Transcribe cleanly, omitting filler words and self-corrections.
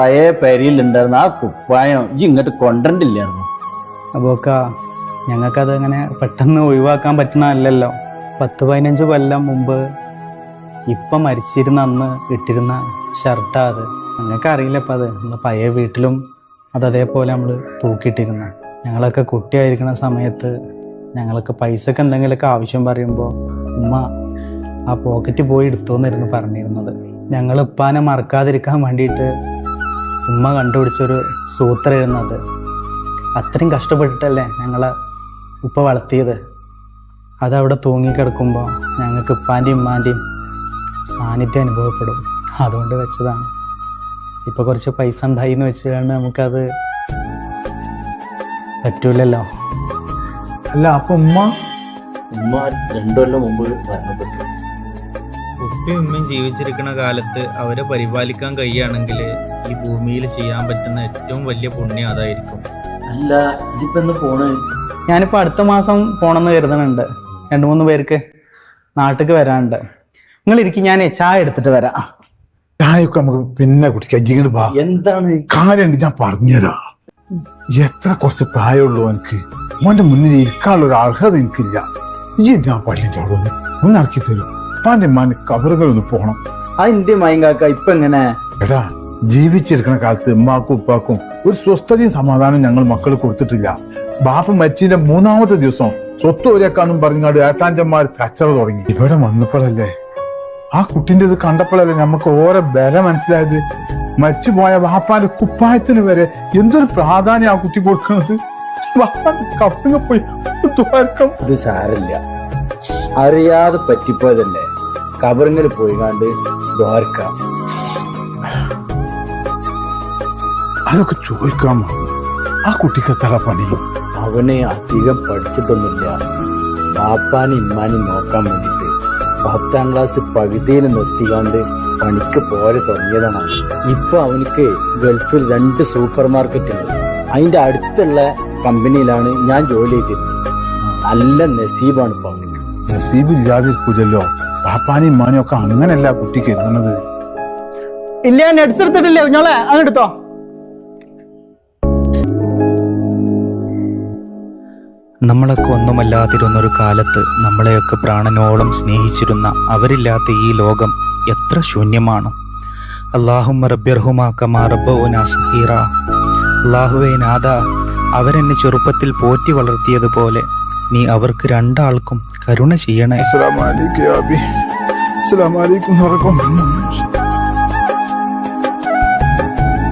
പഴയ പെരിയിലുണ്ടായിരുന്ന ആ കുപ്പായം ഇജ്ജ് ഇങ്ങോട്ട് കൊണ്ടില്ലായിരുന്നു. അപ്പോക്ക ഞങ്ങൾക്കത് അങ്ങനെ പെട്ടെന്ന് ഒഴിവാക്കാൻ പറ്റണമല്ലല്ലോ. 10-15 കൊല്ലം മുമ്പ് ഇപ്പം മരിച്ചിരുന്ന അന്ന് ഇട്ടിരുന്ന ഷർട്ടാ അത്. ഞങ്ങൾക്ക് അറിയില്ല ഇപ്പം അത് നമ്മൾ പഴയ വീട്ടിലും അത് അതേപോലെ നമ്മൾ തൂക്കിയിട്ടിരുന്ന. ഞങ്ങളൊക്കെ കുട്ടിയായിരിക്കുന്ന സമയത്ത് ഞങ്ങൾക്ക് പൈസക്ക് എന്തെങ്കിലുമൊക്കെ ആവശ്യം പറയുമ്പോൾ ഉമ്മ ആ പോക്കറ്റ് പോയി എടുത്തോന്നായിരുന്നു പറഞ്ഞിരുന്നത്. ഞങ്ങൾ ഉപ്പാനെ മറക്കാതിരിക്കാൻ വേണ്ടിയിട്ട് ഉമ്മ കണ്ടുപിടിച്ചൊരു സൂത്രമായിരുന്നു അത്. അത്രയും കഷ്ടപ്പെട്ടിട്ടല്ലേ ഞങ്ങളെ ഉപ്പ വളർത്തിയത്. അതവിടെ തൂങ്ങിക്കിടക്കുമ്പോൾ ഞങ്ങൾക്ക് ഉപ്പാൻ്റെയും ഉമ്മാൻ്റെയും സാന്നിധ്യം അനുഭവപ്പെടും. അതുകൊണ്ട് വെച്ചതാണ്. ഇപ്പോൾ കുറച്ച് പൈസ ഉണ്ടായി എന്ന് വെച്ച് കഴിഞ്ഞാൽ നമുക്കത് പറ്റൂലല്ലോ. അല്ല അപ്പൊ ഉമ്മ 2 കൊല്ലം മുമ്പ് മരണപ്പെട്ടു. ഉപ്പയും ഉമ്മയും ജീവിച്ചിരിക്കുന്ന കാലത്ത് അവരെ പരിപാലിക്കാൻ കഴിയുകയാണെങ്കിൽ ഈ ഭൂമിയിൽ ചെയ്യാൻ പറ്റുന്ന ഏറ്റവും വലിയ പുണ്യം അതായിരിക്കും. അല്ല ഇതിപ്പോ എന്ന് പോണ്? ഞാനിപ്പോൾ അടുത്ത മാസം പോകണമെന്ന് കരുതുന്നുണ്ട്. 2-3 പേർക്ക് നാട്ടിലേക്ക് വരാനുണ്ട്. നിങ്ങൾ ഇരിക്കും, ഞാൻ ചായ എടുത്തിട്ട് വരാം. ചായയൊക്കെ നമുക്ക് പിന്നെ കുടിക്കാം. എന്താണ് കാര്യമുണ്ട്, ഞാൻ പറഞ്ഞുതരാം. എത്ര കുറച്ച് പ്രായമുള്ളൂ എനിക്ക്. മോന്റെ മുന്നിൽ ഇരിക്കാനുള്ള ഒരു അർഹത എനിക്കില്ല. ഞാൻ പള്ളിന്റെ അവിടെ ഒന്ന് ഇറക്കി തരും. ഉപ്പാന്റെ ഉമ്മാന്റെ കബറുകളൊന്ന് പോകണം. ആ ഇന്ത്യ മയങ്കാക്ക ഇപ്പൊ എങ്ങനെ? എടാ, ജീവിച്ചിരിക്കുന്ന കാലത്ത് ഉമ്മാക്കും ഉപ്പാക്കും ഒരു സ്വസ്ഥതയും സമാധാനവും ഞങ്ങൾ മക്കൾ കൊടുത്തിട്ടില്ല. ബാപ്പ മരിച്ചതിന്റെ 3-ാമത്തെ ദിവസം സ്വത്ത് ഒരേക്കാന്നും പറഞ്ഞാട് ഏട്ടാഞ്ചന്മാർ കച്ചറ തുടങ്ങി. ഇവിടെ വന്നപ്പോഴല്ലേ, ആ കുട്ടിന്റെ ഇത് കണ്ടപ്പോഴല്ലേ നമുക്ക് ഓരോ ബല മനസ്സിലായത്. മരിച്ചുപോയ ബാപ്പാന്റെ കുപ്പായത്തിന് വരെ എന്തൊരു പ്രാധാന്യം ആ കുട്ടി കൊടുക്കുന്നത്. കപ്പിങ്ങ പോയി ഇത് സാരില്ല, അറിയാതെ പറ്റിപ്പോയതല്ലേ. കബറിങ്ങിൽ പോയി കണ്ട് ദ്വാരക്കാം. അതൊക്കെ ചോദിക്കാൻ ആ കുട്ടിക്ക് എത്ര പണി? അവനെ അധികം പഠിച്ചിട്ടൊന്നുമില്ല. ബാപ്പാനും ഇമ്മാനും നോക്കാൻ വേണ്ടിട്ട് 10ാം ക്ലാസ് പകുതിയിൽ നിർത്തിക്കാണ്ട് പണിക്ക് പോരെ തുടങ്ങിയതാണ്. ഇപ്പൊ അവനിക്ക് ഗൾഫിൽ 2 സൂപ്പർ മാർക്കറ്റ് ഉണ്ട്. അതിന്റെ അടുത്തുള്ള കമ്പനിയിലാണ് ഞാൻ ജോലി ചെയ്തിരുന്നത്. നല്ല നസീബാണ് ഇപ്പൊ അവനിക്ക്. നസീബ് ഇല്ലാതിരിക്കൂലല്ലോ. ബാപ്പാനും ഇമ്മാനും ഒക്കെ അങ്ങനല്ല കുട്ടിക്ക് എഴുതുന്നത്. ഇല്ല, ഞാൻ എടുത്തിട്ടില്ലേ കുഞ്ഞോളെ, അങ്ങെടുത്തോ. നമ്മളൊക്കെ ഒന്നുമല്ലാതിരുന്നൊരു കാലത്ത് നമ്മളെയൊക്കെ പ്രാണനോളം സ്നേഹിച്ചിരുന്ന അവരില്ലാത്ത ഈ ലോകം എത്ര ശൂന്യമാണ്. അല്ലാഹുമ്മ റബ്ബിർഹുമാ കമാ റബ്ബൗനാ സഗീറ. അല്ലാഹുവേ നാഥ, അവരെന്നെ ചെറുപ്പത്തിൽ പോറ്റി വളർത്തിയതുപോലെ നീ അവർക്ക് 2 ആൾക്കും കരുണ ചെയ്യണേ. അസ്സലാമു അലൈക്കും.